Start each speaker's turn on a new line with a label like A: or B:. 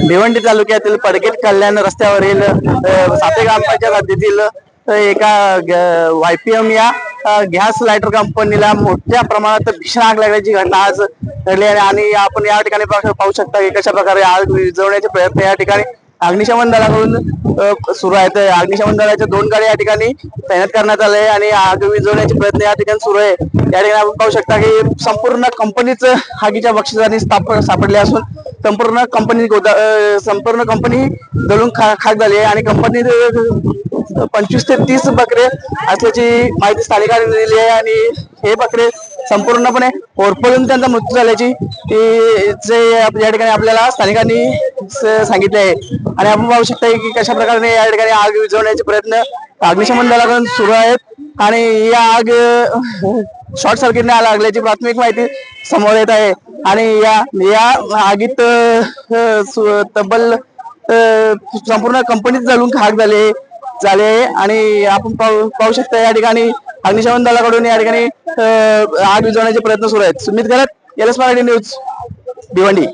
A: भिवंडी तालुक्यातील पडकेट कल्याण रस्त्यावरील साते ग्रामपंचायत हद्दीतील एका YPM या गॅस लायटर कंपनीला मोठ्या प्रमाणात भीषण आग लागल्याची घटना आज घडली आहे आणि आपण या ठिकाणी पाहू शकता की कशा प्रकारे आग विझवण्याचे प्रयत्न या ठिकाणी अग्निशमन दलाकडून सुरू आहेत। अग्निशमन दलाच्या 2 गाड्या या ठिकाणी तैनात करण्यात आले आणि आग विझवण्याचे प्रयत्न या ठिकाणी सुरू आहे। या ठिकाणी आपण पाहू शकता की संपूर्ण कंपनीच आगीच्या बक्षिसाने सापडले असून संपूर्ण कंपनी जळून खाक झाली आहे आणि कंपनी 25 ते 30 बकरे असल्याची माहिती स्थानिकांनी दिली आहे आणि हे बकरे संपूर्णपणे होरपळून त्यांचा मृत्यू झाल्याची या ठिकाणी आपल्याला स्थानिकांनी सांगितले आहे। आणि आपण पाहू शकता की कशा प्रकारे या ठिकाणी आग विझवण्याचे प्रयत्न अग्निशमन दलाकडून सुरू आहेत आणि या आग शॉर्ट सर्किटने लागल्याची प्राथमिक माहिती समोर येत आहे आणि या आगीत तब्बल संपूर्ण कंपनीत जळून खाक झाले आणि आपण पाहू शकता या ठिकाणी अग्निशमन दलाकडून या ठिकाणी आग विझवण्याचे प्रयत्न सुरू आहेत। Sumit Garat, LS Marathi news, Bhiwandi.